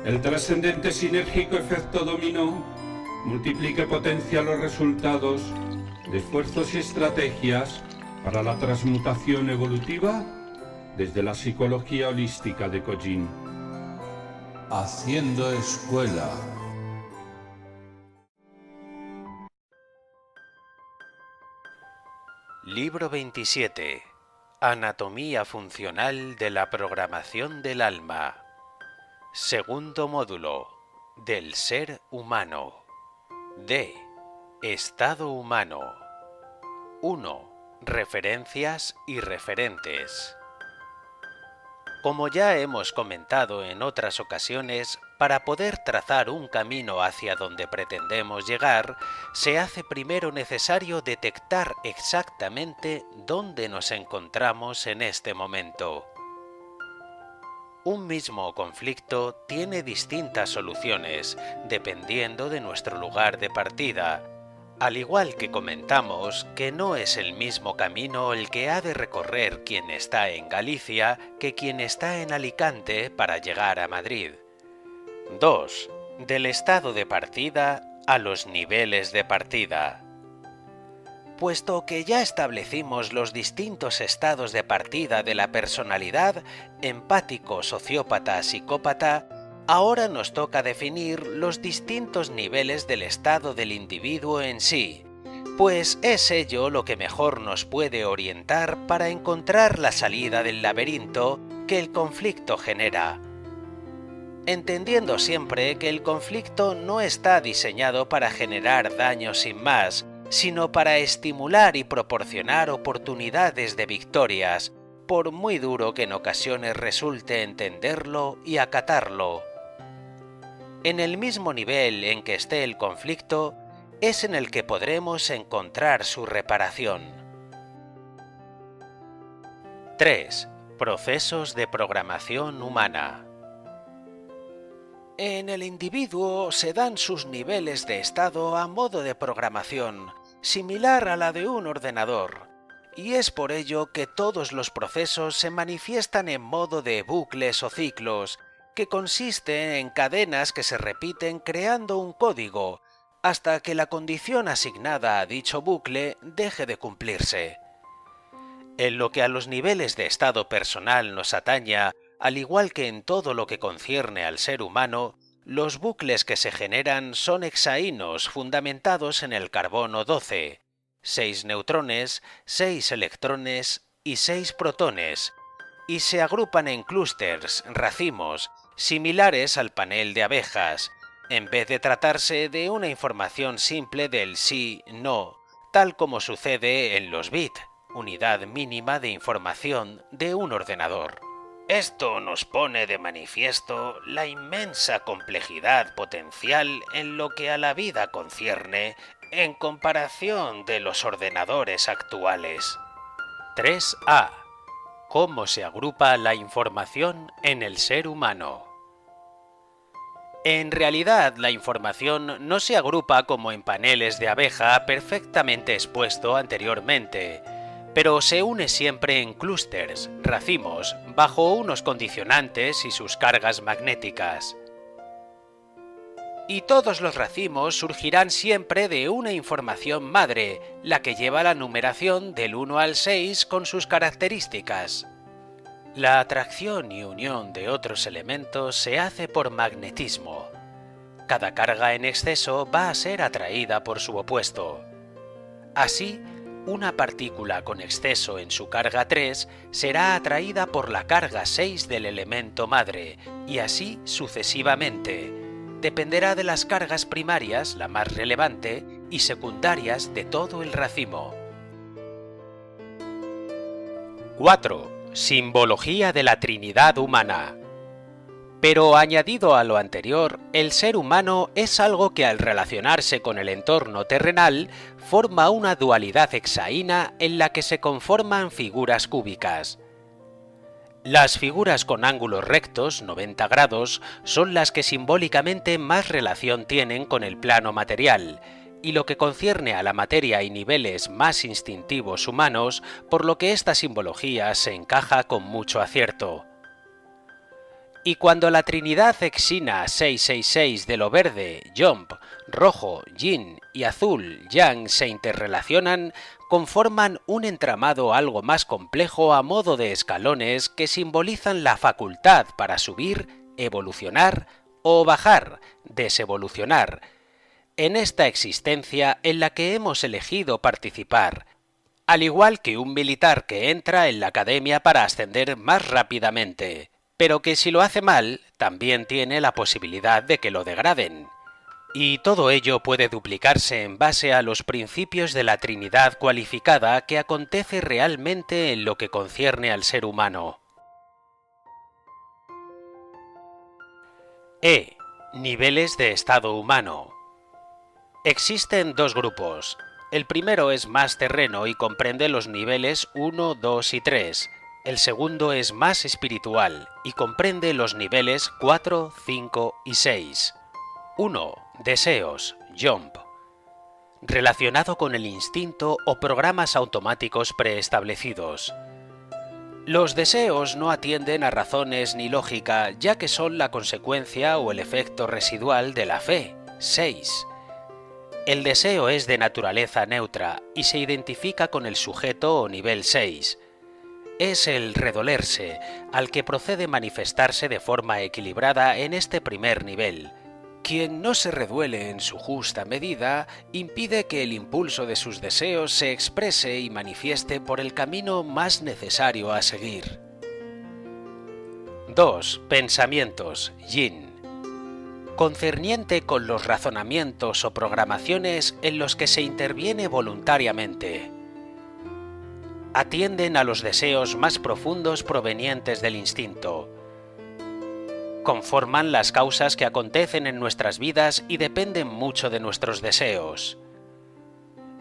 El trascendente sinérgico efecto dominó multiplica y potencia los resultados de esfuerzos y estrategias para la transmutación evolutiva desde la psicología holística de Kojin. Haciendo escuela. Libro 27. Anatomía funcional de la programación del alma. Segundo módulo. Del ser humano. D. Estado humano. 1. Referencias y referentes. Como ya hemos comentado en otras ocasiones, para poder trazar un camino hacia donde pretendemos llegar, se hace primero necesario detectar exactamente dónde nos encontramos en este momento. Un mismo conflicto tiene distintas soluciones, dependiendo de nuestro lugar de partida, al igual que comentamos que no es el mismo camino el que ha de recorrer quien está en Galicia que quien está en Alicante para llegar a Madrid. 2. Del estado de partida a los niveles de partida. Puesto que ya establecimos los distintos estados de partida de la personalidad, empático, sociópata, psicópata, ahora nos toca definir los distintos niveles del estado del individuo en sí, pues es ello lo que mejor nos puede orientar para encontrar la salida del laberinto que el conflicto genera. Entendiendo siempre que el conflicto no está diseñado para generar daño sin más, sino para estimular y proporcionar oportunidades de victorias, por muy duro que en ocasiones resulte entenderlo y acatarlo. En el mismo nivel en que esté el conflicto, es en el que podremos encontrar su reparación. 3. Procesos de programación humana. En el individuo se dan sus niveles de estado a modo de programación, similar a la de un ordenador, y es por ello que todos los procesos se manifiestan en modo de bucles o ciclos, que consiste en cadenas que se repiten creando un código, hasta que la condición asignada a dicho bucle deje de cumplirse. En lo que a los niveles de estado personal nos ataña, al igual que en todo lo que concierne al ser humano, los bucles que se generan son hexaínos fundamentados en el carbono 12, 6 neutrones, 6 electrones y 6 protones, y se agrupan en clústeres, racimos, similares al panel de abejas, en vez de tratarse de una información simple del sí-no, tal como sucede en los bits, unidad mínima de información de un ordenador. Esto nos pone de manifiesto la inmensa complejidad potencial en lo que a la vida concierne en comparación de los ordenadores actuales. 3A. ¿Cómo se agrupa la información en el ser humano? En realidad, la información no se agrupa como en paneles de abeja perfectamente expuesto anteriormente, pero se une siempre en clústeres, racimos, bajo unos condicionantes y sus cargas magnéticas. Y todos los racimos surgirán siempre de una información madre, la que lleva la numeración del 1 al 6 con sus características. La atracción y unión de otros elementos se hace por magnetismo. Cada carga en exceso va a ser atraída por su opuesto. Así, una partícula con exceso en su carga 3 será atraída por la carga 6 del elemento madre, y así sucesivamente. Dependerá de las cargas primarias, la más relevante, y secundarias de todo el racimo. 4. Simbología de la Trinidad humana. Pero añadido a lo anterior, el ser humano es algo que al relacionarse con el entorno terrenal forma una dualidad hexaína en la que se conforman figuras cúbicas. Las figuras con ángulos rectos, 90 grados, son las que simbólicamente más relación tienen con el plano material, y lo que concierne a la materia y niveles más instintivos humanos, por lo que esta simbología se encaja con mucho acierto. Y cuando la trinidad exina 666 de lo verde, Jump, rojo, Yin y azul, Yang se interrelacionan, conforman un entramado algo más complejo a modo de escalones que simbolizan la facultad para subir, evolucionar o bajar, desevolucionar, en esta existencia en la que hemos elegido participar, al igual que un militar que entra en la academia para ascender más rápidamente, pero que si lo hace mal, también tiene la posibilidad de que lo degraden. Y todo ello puede duplicarse en base a los principios de la Trinidad cualificada que acontece realmente en lo que concierne al ser humano. Niveles de estado humano. Existen dos grupos. El primero es más terreno y comprende los niveles 1, 2 y 3. El segundo es más espiritual y comprende los niveles 4, 5 y 6. 1. Deseos, Jump. Relacionado con el instinto o programas automáticos preestablecidos. Los deseos no atienden a razones ni lógica, ya que son la consecuencia o el efecto residual de la fe, 6. El deseo es de naturaleza neutra y se identifica con el sujeto o nivel 6. Es el redolerse, al que procede manifestarse de forma equilibrada en este primer nivel. Quien no se reduele en su justa medida impide que el impulso de sus deseos se exprese y manifieste por el camino más necesario a seguir. 2. Pensamientos, Yin. Concerniente con los razonamientos o programaciones en los que se interviene voluntariamente. Atienden a los deseos más profundos provenientes del instinto. Conforman las causas que acontecen en nuestras vidas y dependen mucho de nuestros deseos.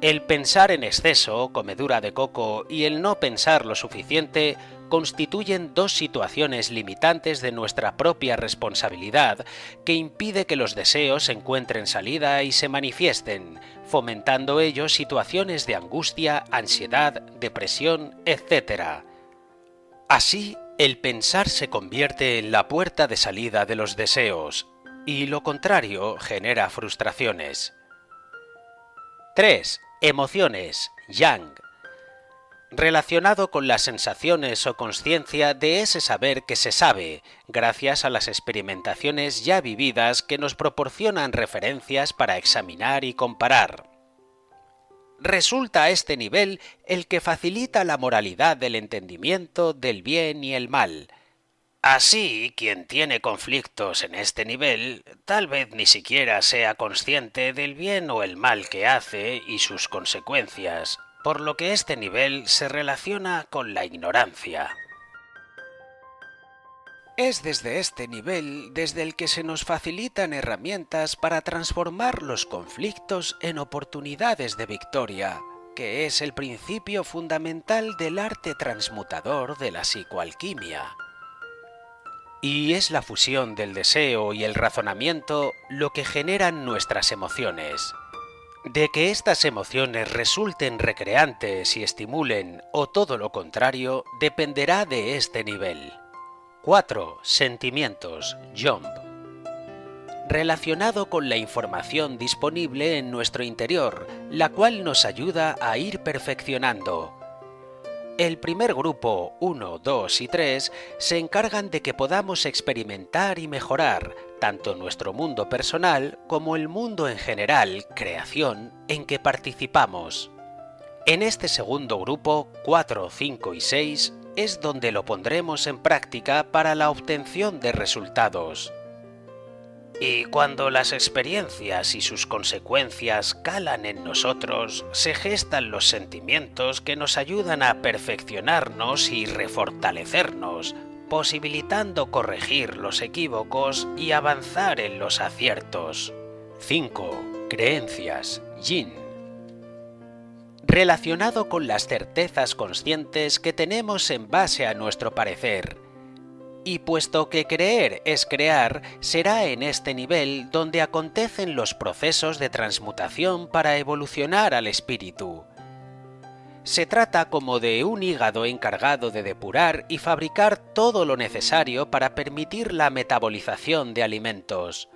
El pensar en exceso, comedura de coco, y el no pensar lo suficiente constituyen dos situaciones limitantes de nuestra propia responsabilidad que impide que los deseos encuentren salida y se manifiesten, fomentando ello situaciones de angustia, ansiedad, depresión, etc. Así, el pensar se convierte en la puerta de salida de los deseos, y lo contrario genera frustraciones. 3. Emociones, Yang. Relacionado con las sensaciones o consciencia de ese saber que se sabe, gracias a las experimentaciones ya vividas que nos proporcionan referencias para examinar y comparar. Resulta este nivel el que facilita la moralidad del entendimiento del bien y el mal. Así, quien tiene conflictos en este nivel, tal vez ni siquiera sea consciente del bien o el mal que hace y sus consecuencias, por lo que este nivel se relaciona con la ignorancia. Es desde este nivel desde el que se nos facilitan herramientas para transformar los conflictos en oportunidades de victoria, que es el principio fundamental del arte transmutador de la psicoalquimia. Y es la fusión del deseo y el razonamiento lo que generan nuestras emociones. De que estas emociones resulten recreantes y estimulen, o todo lo contrario, dependerá de este nivel. 4. Sentimientos, Jump. Relacionado con la información disponible en nuestro interior, la cual nos ayuda a ir perfeccionando. El primer grupo, 1, 2 y 3, se encargan de que podamos experimentar y mejorar tanto nuestro mundo personal como el mundo en general, creación, en que participamos. En este segundo grupo, 4, 5 y 6, es donde lo pondremos en práctica para la obtención de resultados. Y cuando las experiencias y sus consecuencias calan en nosotros, se gestan los sentimientos que nos ayudan a perfeccionarnos y refortalecernos, posibilitando corregir los equívocos y avanzar en los aciertos. 5. Creencias, Yin. Relacionado con las certezas conscientes que tenemos en base a nuestro parecer. Y puesto que creer es crear, será en este nivel donde acontecen los procesos de transmutación para evolucionar al espíritu. Se trata como de un hígado encargado de depurar y fabricar todo lo necesario para permitir la metabolización de alimentos.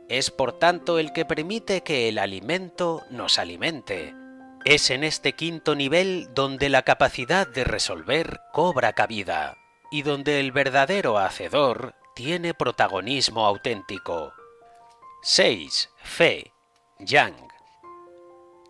Es por tanto el que permite que el alimento nos alimente. Es en este quinto nivel donde la capacidad de resolver cobra cabida y donde el verdadero hacedor tiene protagonismo auténtico. 6. Fe, Yang.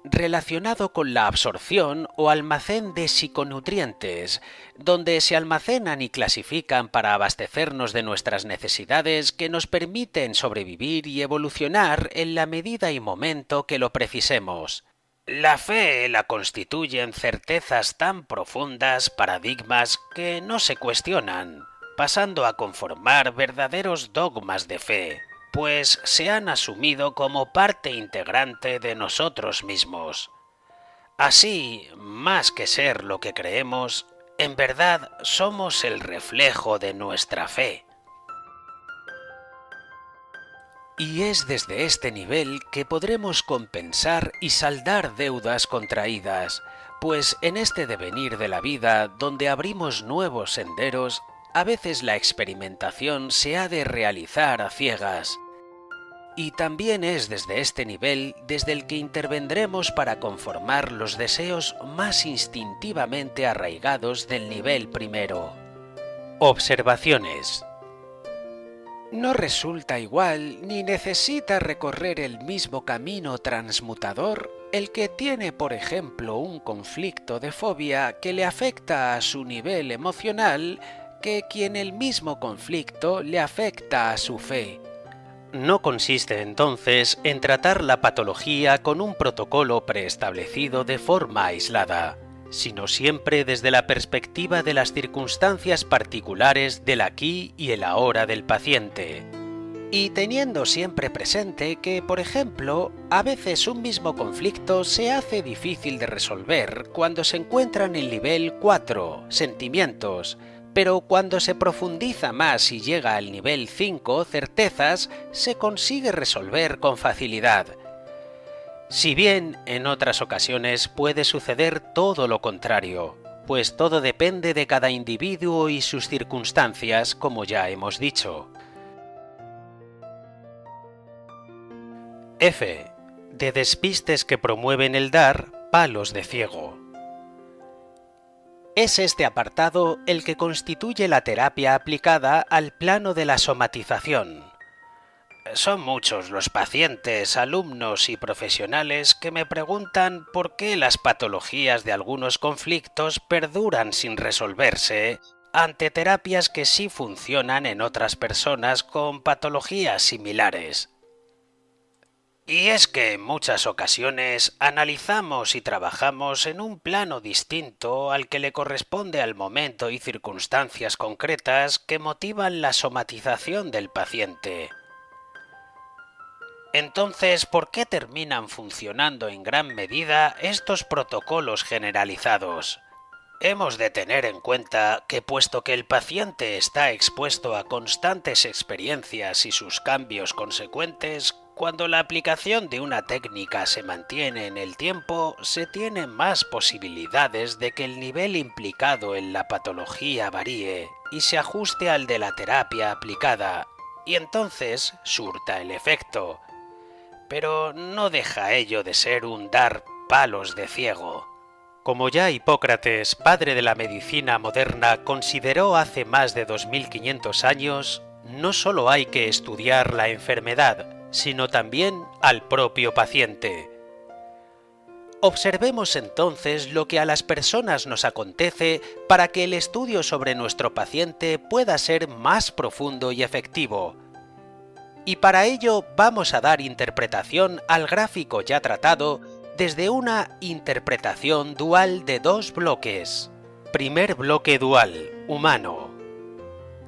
Relacionado con la absorción o almacén de psiconutrientes, donde se almacenan y clasifican para abastecernos de nuestras necesidades que nos permiten sobrevivir y evolucionar en la medida y momento que lo precisemos. La fe la constituyen certezas tan profundas, paradigmas que no se cuestionan, pasando a conformar verdaderos dogmas de fe, pues se han asumido como parte integrante de nosotros mismos. Así, más que ser lo que creemos, en verdad somos el reflejo de nuestra fe. Y es desde este nivel que podremos compensar y saldar deudas contraídas, pues en este devenir de la vida donde abrimos nuevos senderos, a veces la experimentación se ha de realizar a ciegas. Y también es desde este nivel desde el que intervendremos para conformar los deseos más instintivamente arraigados del nivel primero. Observaciones. No resulta igual ni necesita recorrer el mismo camino transmutador el que tiene, por ejemplo, un conflicto de fobia que le afecta a su nivel emocional que quien el mismo conflicto le afecta a su fe. No consiste entonces en tratar la patología con un protocolo preestablecido de forma aislada, sino siempre desde la perspectiva de las circunstancias particulares del aquí y el ahora del paciente. Y teniendo siempre presente que, por ejemplo, a veces un mismo conflicto se hace difícil de resolver cuando se encuentra en el nivel 4, sentimientos, pero cuando se profundiza más y llega al nivel 5, certezas, se consigue resolver con facilidad. Si bien en otras ocasiones puede suceder todo lo contrario, pues todo depende de cada individuo y sus circunstancias, como ya hemos dicho. F. De despistes que promueven el dar, palos de ciego. Es este apartado el que constituye la terapia aplicada al plano de la somatización. Son muchos los pacientes, alumnos y profesionales que me preguntan por qué las patologías de algunos conflictos perduran sin resolverse ante terapias que sí funcionan en otras personas con patologías similares. Y es que en muchas ocasiones analizamos y trabajamos en un plano distinto al que le corresponde al momento y circunstancias concretas que motivan la somatización del paciente. Entonces, ¿por qué terminan funcionando en gran medida estos protocolos generalizados? Hemos de tener en cuenta que puesto que el paciente está expuesto a constantes experiencias y sus cambios consecuentes, cuando la aplicación de una técnica se mantiene en el tiempo, se tienen más posibilidades de que el nivel implicado en la patología varíe y se ajuste al de la terapia aplicada, y entonces surta el efecto. Pero no deja ello de ser un dar palos de ciego. Como ya Hipócrates, padre de la medicina moderna, consideró hace más de 2500 años, no solo hay que estudiar la enfermedad, sino también al propio paciente. Observemos entonces lo que a las personas nos acontece para que el estudio sobre nuestro paciente pueda ser más profundo y efectivo. Y para ello vamos a dar interpretación al gráfico ya tratado desde una interpretación dual de dos bloques. Primer bloque dual, humano.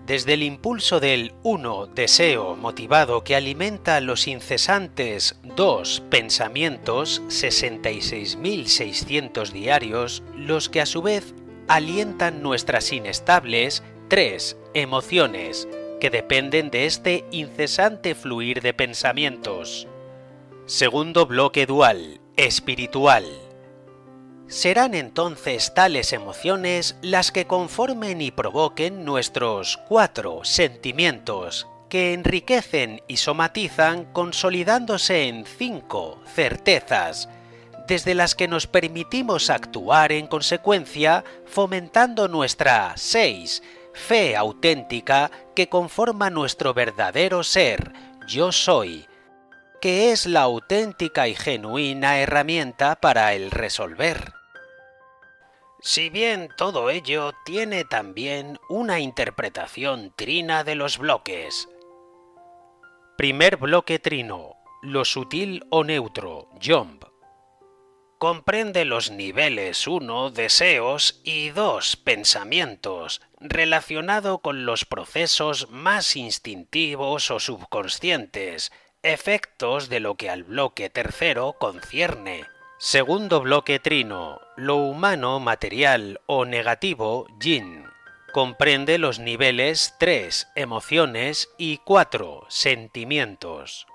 Desde el impulso del 1, deseo motivado que alimenta los incesantes 2, pensamientos, 66.600 diarios, los que a su vez alientan nuestras inestables 3, emociones, que dependen de este incesante fluir de pensamientos. Segundo bloque dual, espiritual. Serán entonces tales emociones las que conformen y provoquen nuestros 4 sentimientos, que enriquecen y somatizan consolidándose en 5 certezas, desde las que nos permitimos actuar en consecuencia, fomentando nuestra 6 fe auténtica que conforma nuestro verdadero ser, yo soy, que es la auténtica y genuina herramienta para el resolver. Si bien todo ello tiene también una interpretación trina de los bloques. Primer bloque trino, lo sutil o neutro, Jump. Comprende los niveles 1, deseos, y 2, pensamientos, relacionado con los procesos más instintivos o subconscientes, efectos de lo que al bloque tercero concierne. Segundo bloque trino, lo humano, material o negativo, yin. Comprende los niveles 3, emociones, y 4, sentimientos.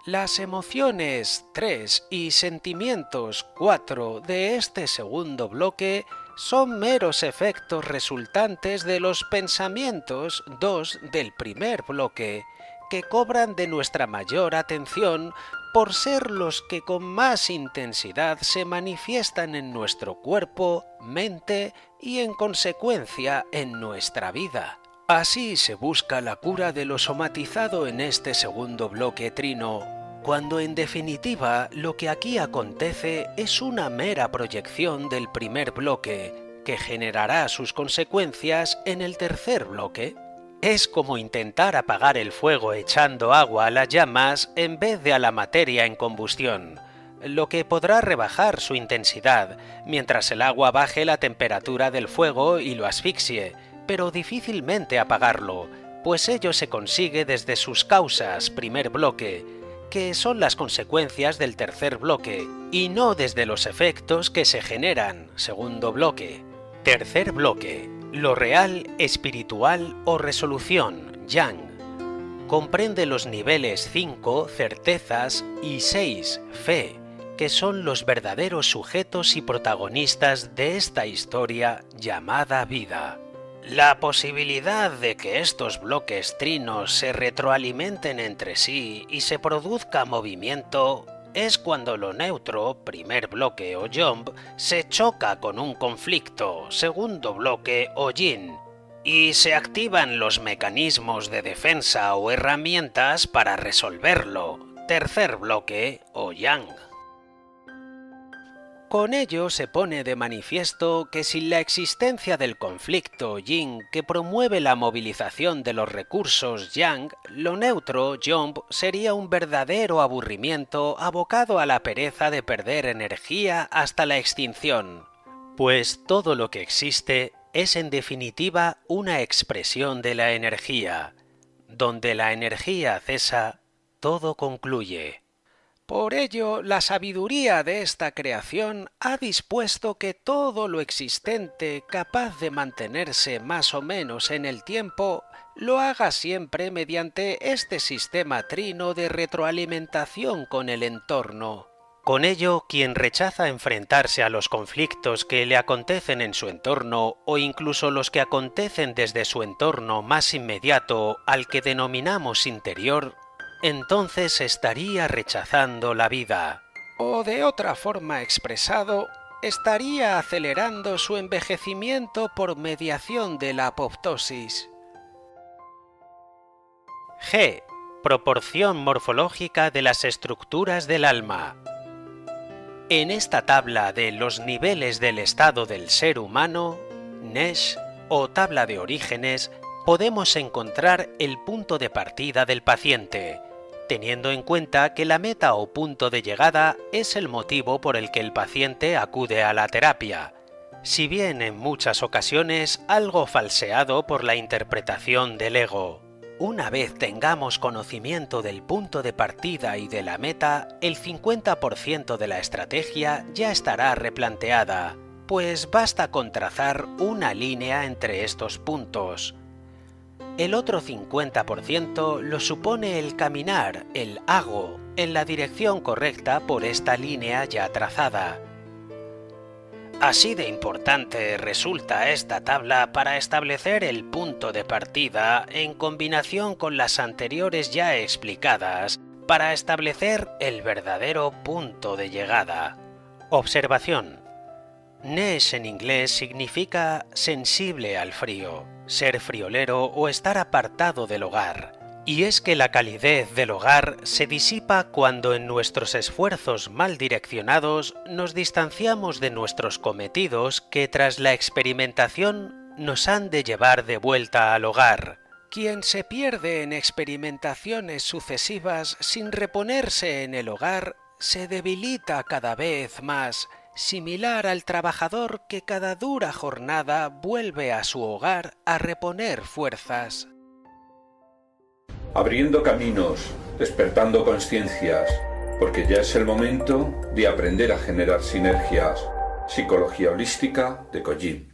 Las emociones 3 y sentimientos 4 de este segundo bloque son meros efectos resultantes de los pensamientos 2 del primer bloque, que cobran de nuestra mayor atención por ser los que con más intensidad se manifiestan en nuestro cuerpo, mente y en consecuencia en nuestra vida. Así se busca la cura de lo somatizado en este segundo bloque trino, cuando en definitiva lo que aquí acontece es una mera proyección del primer bloque, que generará sus consecuencias en el tercer bloque. Es como intentar apagar el fuego echando agua a las llamas en vez de a la materia en combustión, lo que podrá rebajar su intensidad, mientras el agua baje la temperatura del fuego y lo asfixie, pero difícilmente apagarlo, pues ello se consigue desde sus causas, primer bloque, que son las consecuencias del tercer bloque, y no desde los efectos que se generan, segundo bloque. Tercer bloque, lo real, espiritual o resolución, yang. Comprende los niveles 5, certezas, y 6, fe, que son los verdaderos sujetos y protagonistas de esta historia llamada vida. La posibilidad de que estos bloques trinos se retroalimenten entre sí y se produzca movimiento es cuando lo neutro, primer bloque o jump, se choca con un conflicto, segundo bloque o yin, y se activan los mecanismos de defensa o herramientas para resolverlo, tercer bloque o yang. Con ello se pone de manifiesto que sin la existencia del conflicto yin que promueve la movilización de los recursos yang, lo neutro, jump, sería un verdadero aburrimiento abocado a la pereza de perder energía hasta la extinción. Pues todo lo que existe es en definitiva una expresión de la energía. Donde la energía cesa, todo concluye. Por ello, la sabiduría de esta creación ha dispuesto que todo lo existente capaz de mantenerse más o menos en el tiempo lo haga siempre mediante este sistema trino de retroalimentación con el entorno. Con ello, quien rechaza enfrentarse a los conflictos que le acontecen en su entorno o incluso los que acontecen desde su entorno más inmediato al que denominamos interior, entonces estaría rechazando la vida. O de otra forma expresado, estaría acelerando su envejecimiento por mediación de la apoptosis. G. Proporción morfológica de las estructuras del alma. En esta tabla de los niveles del estado del ser humano, Nesh, o tabla de orígenes, podemos encontrar el punto de partida del paciente, teniendo en cuenta que la meta o punto de llegada es el motivo por el que el paciente acude a la terapia, si bien en muchas ocasiones algo falseado por la interpretación del ego. Una vez tengamos conocimiento del punto de partida y de la meta, el 50% de la estrategia ya estará replanteada, pues basta con trazar una línea entre estos puntos. El otro 50% lo supone el caminar, el hago, en la dirección correcta por esta línea ya trazada. Así de importante resulta esta tabla para establecer el punto de partida en combinación con las anteriores ya explicadas para establecer el verdadero punto de llegada. Observación. Nesh en inglés significa sensible al frío, ser friolero o estar apartado del hogar. Y es que la calidez del hogar se disipa cuando en nuestros esfuerzos mal direccionados nos distanciamos de nuestros cometidos que tras la experimentación nos han de llevar de vuelta al hogar. Quien se pierde en experimentaciones sucesivas sin reponerse en el hogar se debilita cada vez más, similar al trabajador que cada dura jornada vuelve a su hogar a reponer fuerzas. Abriendo caminos, despertando conciencias, porque ya es el momento de aprender a generar sinergias. Psicología holística de Kojin.